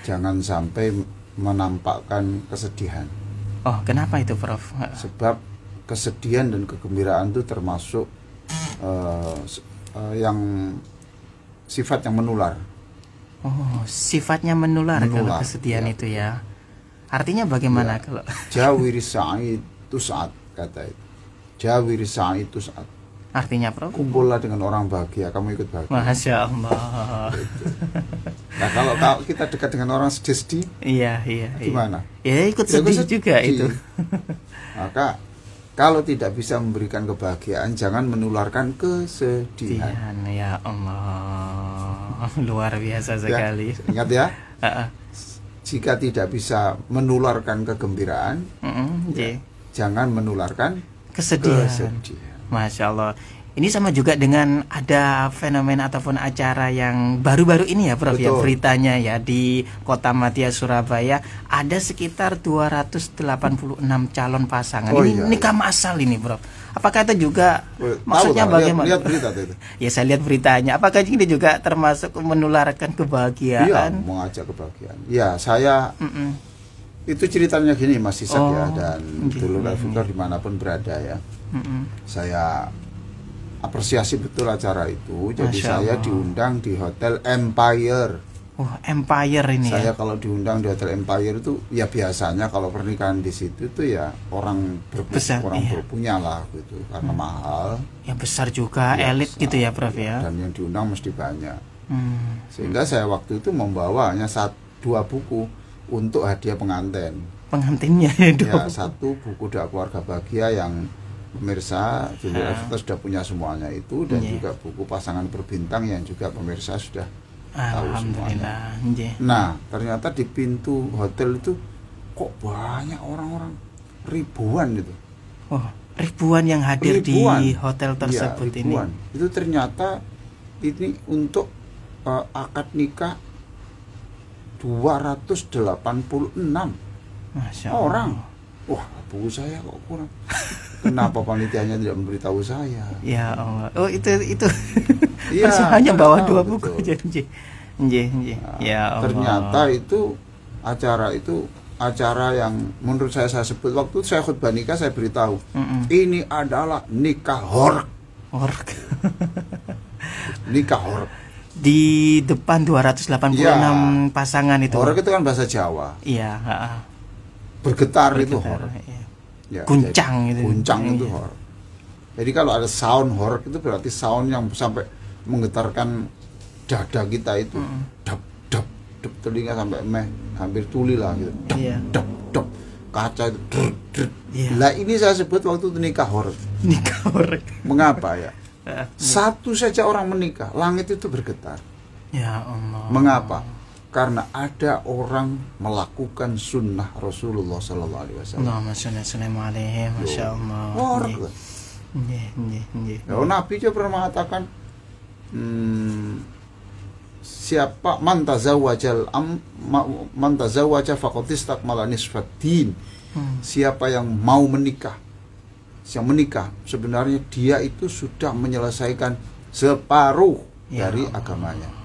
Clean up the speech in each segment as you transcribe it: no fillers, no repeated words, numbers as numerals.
jangan sampai menampakkan kesedihan. Oh, kenapa itu, Prof? Sebab kesedihan dan kegembiraan itu termasuk yang sifat yang menular. Oh, sifatnya menular kalau kesedihan ya, itu ya. Artinya bagaimana kalau Jawiri sa'id tus'ad, kata itu. Jawiri sa'id tus'ad. Artinya, Prof? Kumpullah dengan orang bahagia, kamu ikut bahagia. Masya Allah. Gitu. Nah, kalau kita dekat dengan orang sedih, iya. gimana? Ya ikut sedih juga itu. Maka kalau tidak bisa memberikan kebahagiaan, jangan menularkan kesedihan. Ya Allah, luar biasa sekali. Ya, ingat ya, jika tidak bisa menularkan kegembiraan, jangan menularkan kesedihan. Masya Allah. Ini sama juga dengan ada fenomena ataupun acara yang baru-baru ini ya, Prof. Betul. Ya, beritanya ya di Kota Madia Surabaya ada sekitar 286 calon pasangan. Ini nikah massal ini, Prof. Apakah itu juga maksudnya bagaimana? Lihat berita itu. Ya, saya lihat beritanya. Apakah ini juga termasuk menularkan kebahagiaan? Iya, mengajak kebahagiaan. Ya, saya itu ceritanya gini, Mas Isak ya, dan dulu Fikar dimanapun berada ya. Saya apresiasi betul acara itu. Jadi saya diundang di Hotel Empire. Oh, Empire ini. Saya kalau diundang di Hotel Empire itu ya biasanya kalau pernikahan di situ itu ya orang berpunya lah gitu, karena mahal. Yang besar juga, elit besar, gitu ya, Prof ya. Dan yang diundang mesti banyak. Sehingga saya waktu itu membawa hanya 2 buku untuk hadiah pengantin. Pengantinnya ya, 1 buku Doa Keluarga Bahagia yang pemirsa Junior Evita sudah punya semuanya itu, dan juga buku Pasangan Berbintang yang juga pemirsa sudah tahu semuanya. Nah, ternyata di pintu hotel itu kok banyak orang-orang, ribuan gitu. Oh, ribuan yang hadir di hotel tersebut ya, ribuan. Itu ternyata ini untuk akad nikah 286 orang. Wah, buku saya kok kurang. Kenapa panitianya tidak memberitahu saya? Ya Allah. Oh, itu ya, hanya bawa 2 buku aja. Ya Allah. Ternyata itu acara yang menurut saya sebut waktu saya khutbah nikah, saya beritahu ini adalah nikah hork. Nikah hork. Di depan 286 pasangan itu. Hork itu kan bahasa Jawa. Iya, bergetar itu hork. Ya, guncang itu. Guncang itu hork. Jadi kalau ada sound hork itu berarti sound yang sampai menggetarkan dada kita itu. Dap dap dap, telinga sampai hampir tuli lah gitu. Dap dap dap, kaca itu. Lah ini saya sebut waktu itu nikah hork. Nikah hork. Mengapa ya? Satu saja orang menikah, langit itu bergetar. Ya Allah. Mengapa? Karena ada orang melakukan sunnah Rasulullah Sallallahu Alaihi Wasallam. Allahumma sholli alaihi, masya Allah. Nabi juga pernah mengatakan, siapa man tazawwaja faqad istakmala nisfad din. Siapa yang mau menikah, sebenarnya dia itu sudah menyelesaikan separuh dari agamanya.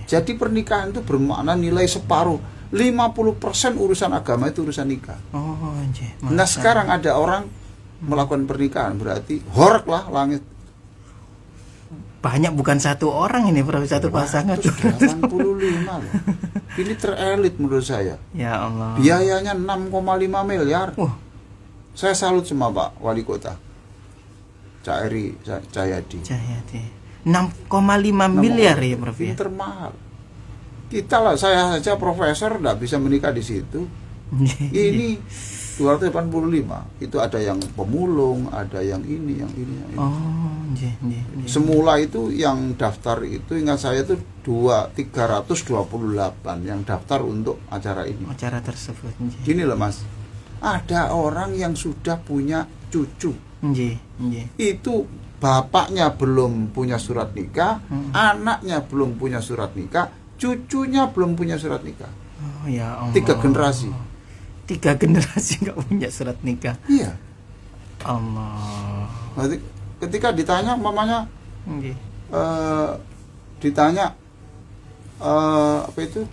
Jadi pernikahan itu bermakna nilai separuh. 50% urusan agama itu urusan nikah. Nah, sekarang ada orang melakukan pernikahan, berarti hork lah langit. Banyak, bukan 1 orang ini, Prof, 1 pasangan. 85 loh. Ini terelit menurut saya. Ya Allah. Biayanya 6,5 miliar. Saya salut sama Pak Wali Kota Cak Eri Cahyadi. 6,5 miliar ya, Prof ya. Termahal. Kita lah, saya saja profesor enggak bisa menikah di situ. Ini 285. Itu ada yang pemulung, ada yang ini, yang ini, yang ini. Semula itu yang daftar itu, ingat saya itu 328 yang daftar untuk acara ini. Acara tersebut. Gini loh, Mas. Ada orang yang sudah punya cucu. Itu bapaknya belum punya surat nikah, anaknya belum punya surat nikah, cucunya belum punya surat nikah. Oh ya Allah. 3 generasi. 3 generasi nggak punya surat nikah. Iya. Allah. Nanti ketika ditanya mamanya, ditanya apa itu?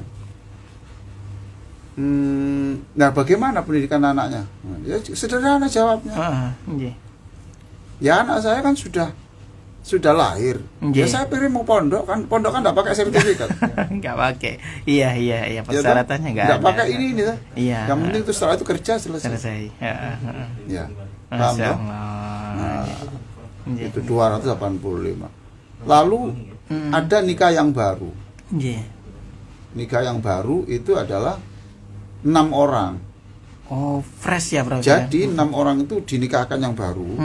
Nah, bagaimana pendidikan anaknya? Ya sederhana jawabnya. Ya anak saya kan sudah lahir. Ya saya pilih mau pondok kan enggak pakai sertifikat. Enggak pakai. Iya, persyaratannya enggak ada. Enggak pakai ini tuh. Iya. Yang penting itu setelah itu kerja selesai. Ya. Paham ya? Nah, itu 285. Lalu ada nikah yang baru. Nikah yang baru itu adalah 6 orang. Oh, fresh ya, Bro. Jadi 6 orang itu dinikahkan yang baru.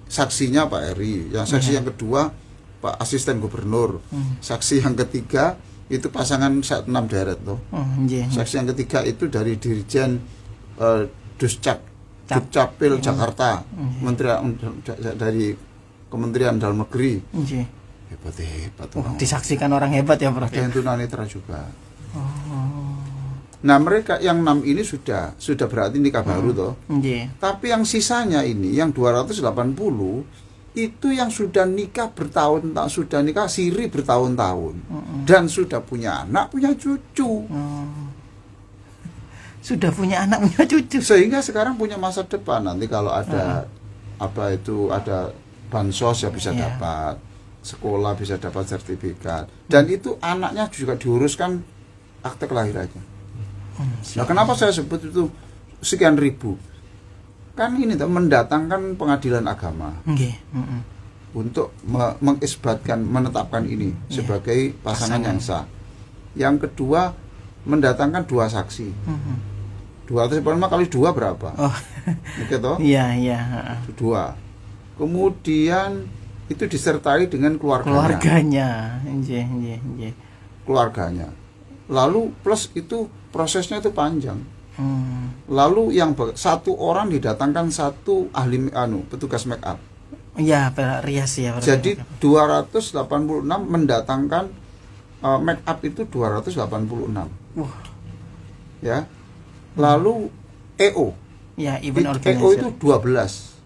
Saksinya Pak Eri, yang saksi yang kedua Pak Asisten Gubernur, saksi yang ketiga itu pasangan 6 deret tuh. Saksi yang ketiga itu dari Dirjen Dukcapil Jakarta, dari Kementerian Dalam Negeri. Hebat. Disaksikan orang hebat ya, Bro. Yang tunanetra juga. Nah, mereka yang 6 ini sudah berarti nikah baru toh. Tapi yang sisanya ini yang 280 itu yang sudah nikah bertahun-tahun, sudah nikah siri bertahun-tahun. Dan sudah punya anak, punya cucu. Sudah punya anak, punya cucu. Sehingga sekarang punya masa depan. Nanti kalau ada ada bansos ya bisa dapat, sekolah bisa dapat sertifikat. Dan itu anaknya juga diuruskan akte kelahirannya. Nah, kenapa saya sebut itu sekian ribu? Kan ini mendatangkan pengadilan agama untuk mengisbatkan, menetapkan ini sebagai pasangan yang sah. Yang kedua, mendatangkan 2 saksi. 285 kali 2 berapa? Gitu? Iya. 2. Kemudian itu disertai dengan keluarganya. Keluarganya. Lalu plus itu prosesnya itu panjang. Lalu yang 1 orang didatangkan 1 ahli petugas make up. Iya, rias ya. Jadi 286 mendatangkan make up itu 286. Ya. Lalu EO. Ya, event EO itu 12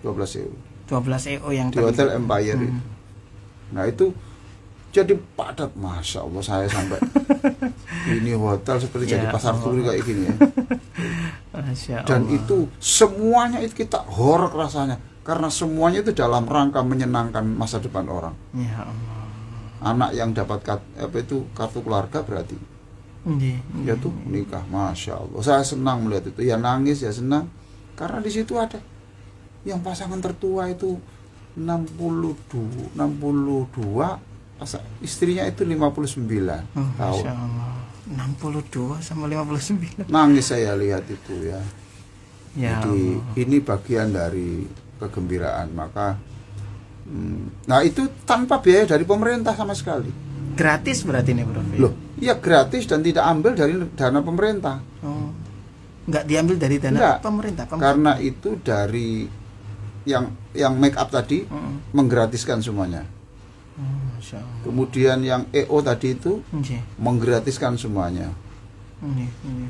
EO. 12 EO yang di Hotel Empire itu. Nah, itu jadi padat, Masya Allah, saya sampai ini hotel seperti jadi pasar turi kayak gini ya. Dan itu semuanya itu kita horor rasanya karena semuanya itu dalam rangka menyenangkan masa depan orang. Ya Allah. Anak yang dapat kartu keluarga berarti ya tuh nikah, Masya Allah. Saya senang melihat itu, ya nangis ya senang karena di situ ada yang pasangan tertua itu 62 istrinya itu 59 tahun. 62 sama 59. Nangis saya lihat itu ya. Jadi Allah. ini bagian dari kegembiraan. Maka nah itu tanpa biaya dari pemerintah sama sekali. Gratis berarti ini, Bro. Loh, iya gratis dan tidak ambil dari dana pemerintah. Enggak diambil dari dana pemerintah. Karena itu dari yang make up tadi menggratiskan semuanya. Kemudian yang EO tadi itu menggratiskan semuanya.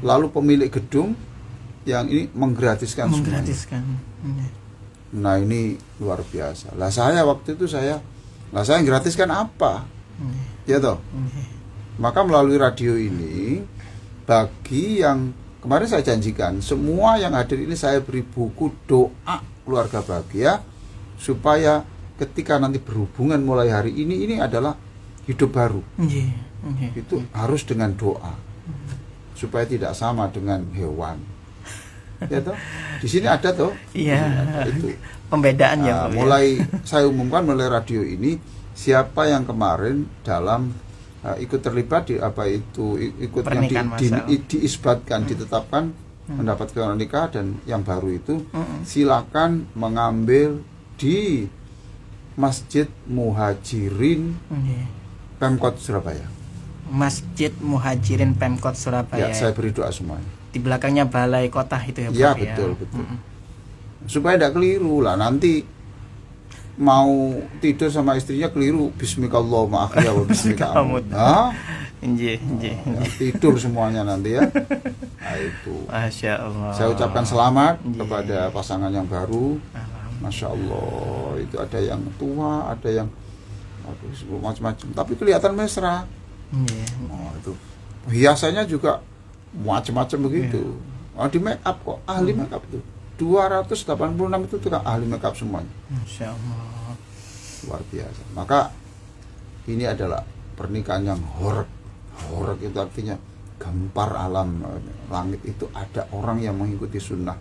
Lalu pemilik gedung yang ini menggratiskan semuanya. Nah, ini luar biasa. Lah saya waktu itu saya gratiskan apa? Ya toh. Maka melalui radio ini bagi yang kemarin saya janjikan semua yang hadir ini saya beri buku doa keluarga bahagia supaya ketika nanti berhubungan mulai hari ini adalah hidup baru. Itu harus dengan doa supaya tidak sama dengan hewan. Ya toh? Di sini ada toh? Iya. Itu pembedaan ya. Mulai saya umumkan melalui radio ini siapa yang kemarin dalam ikut terlibat di ikut yang diisbatkan, ditetapkan mendapatkan nikah dan yang baru itu silakan mengambil di Masjid Muhajirin Pemkot Surabaya. Masjid Muhajirin Pemkot Surabaya. Ya, saya beri doa semuanya. Di belakangnya balai kota itu ya, Pak? Ya, betul. Supaya tidak keliru lah nanti mau tidur sama istrinya keliru bismikallahumma akhya wa bismika amut. Tidur semuanya nanti ya. Nah, itu. Masya Allah. Saya ucapkan selamat kepada pasangan yang baru. Masya Allah, itu ada yang tua, ada yang macam-macam, tapi kelihatan mesra. Itu hiasannya juga macam-macam begitu. Di make up kok, ahli make up itu 286 itu kan ahli make up semuanya. Masya Allah, luar biasa. Maka ini adalah pernikahan yang horeg. Horeg itu artinya gempar alam langit, itu ada orang yang mengikuti sunnah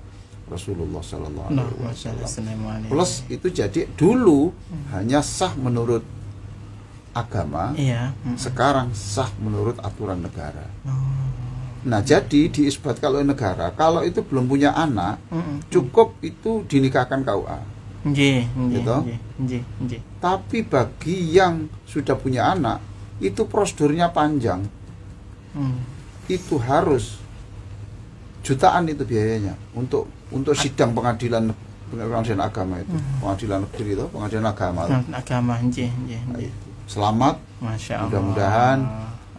Rasulullah Sallallahu Alaihi Wasallam. Plus itu jadi dulu hanya sah menurut agama, sekarang sah menurut aturan negara. Nah, jadi diisbatkan oleh negara kalau itu belum punya anak, cukup itu dinikahkan KUA. Gitu. Tapi bagi yang sudah punya anak, itu prosedurnya panjang. Itu harus jutaan itu biayanya untuk sidang pengadilan agama itu, pengadilan negeri itu, pengadilan agama. Selamat, mudah-mudahan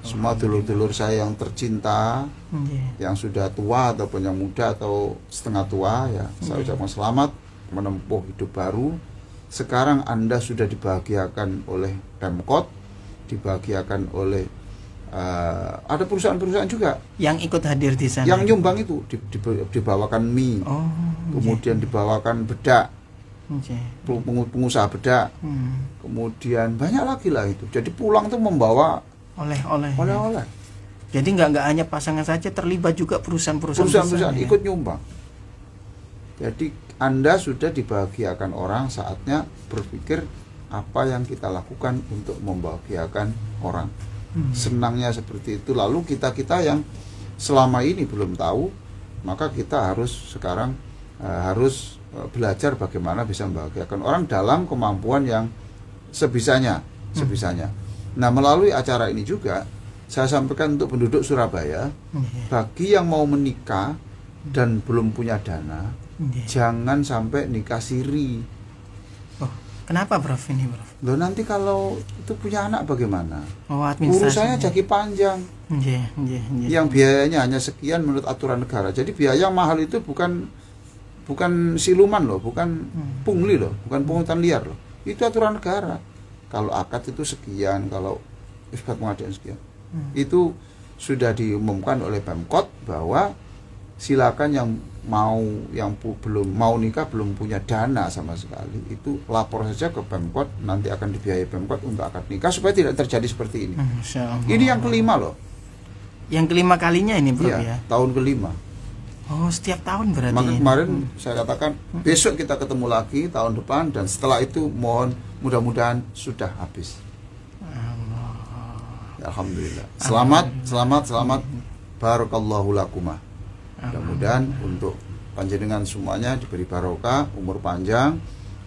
semua dulur-dulur saya yang tercinta, yang sudah tua ataupun yang muda atau setengah tua, ya saya ucapkan selamat menempuh hidup baru. Sekarang Anda sudah dibahagiakan oleh Pemkot, dibahagiakan oleh ada perusahaan-perusahaan juga yang ikut hadir di sana, yang nyumbang itu dibawakan mie, kemudian dibawakan bedak, pengusaha bedak, kemudian banyak lagi lah itu. Jadi pulang tuh membawa oleh-oleh. Jadi nggak hanya pasangan saja, terlibat juga perusahaan-perusahaan ikut nyumbang. Jadi Anda sudah dibahagiakan orang, saatnya berpikir apa yang kita lakukan untuk membahagiakan orang. Senangnya seperti itu. Lalu kita yang selama ini belum tahu, maka kita harus sekarang harus belajar bagaimana bisa membahagiakan orang dalam kemampuan yang sebisanya. Nah, melalui acara ini juga saya sampaikan untuk penduduk Surabaya, bagi yang mau menikah dan belum punya dana, jangan sampai nikah siri. Kenapa, Prof? Ini, Prof? Loh, nanti kalau itu punya anak bagaimana? Urusannya jadi panjang. Yang biayanya hanya sekian menurut aturan negara. Jadi biaya mahal itu bukan siluman loh, bukan pungli loh, bukan pungutan liar loh. Itu aturan negara. Kalau akad itu sekian, kalau isbat pengadilan sekian. Itu sudah diumumkan oleh Pemkot bahwa silakan yang belum mau nikah, belum punya dana sama sekali, itu lapor saja ke Pemkot, nanti akan dibiayai Pemkot untuk akad nikah supaya tidak terjadi seperti ini. Ini yang kelima loh. Yang kelima kalinya ini, Bro, ya. Tahun kelima. Oh, setiap tahun berarti. Maka kemarin saya katakan besok kita ketemu lagi tahun depan, dan setelah itu mohon mudah-mudahan sudah habis. Ya, alhamdulillah. Selamat. Barakallahu lakumah. Mudah-mudahan untuk panjenengan semuanya diberi barokah, umur panjang,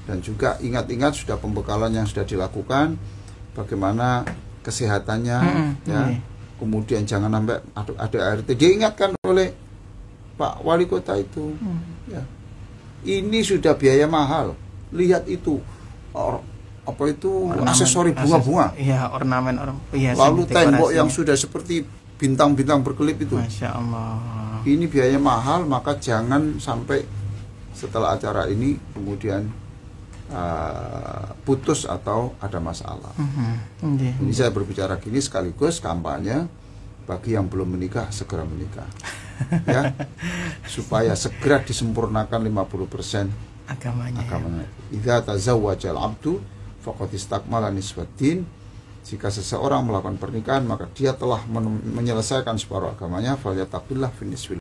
dan juga ingat-ingat sudah pembekalan yang sudah dilakukan, bagaimana kesehatannya, ya. Kemudian jangan sampai ada ART. Diingatkan oleh Pak Wali Kota itu, ya. Ini sudah biaya mahal. Lihat itu, aksesori bunga-bunga. Iya, ornamen lalu tembok yang sudah seperti bintang-bintang berkelip itu. Masya Allah. Ini biaya mahal, maka jangan sampai setelah acara ini kemudian putus atau ada masalah. Ini saya berbicara gini sekaligus kampanye bagi yang belum menikah segera menikah. Ya, supaya segera disempurnakan 50% agamanya. Idza tazawwajal abdu faqad istakmala nisbatin. Jika seseorang melakukan pernikahan, maka dia telah menyelesaikan separuh agamanya. Falyattaqillah fi nisfil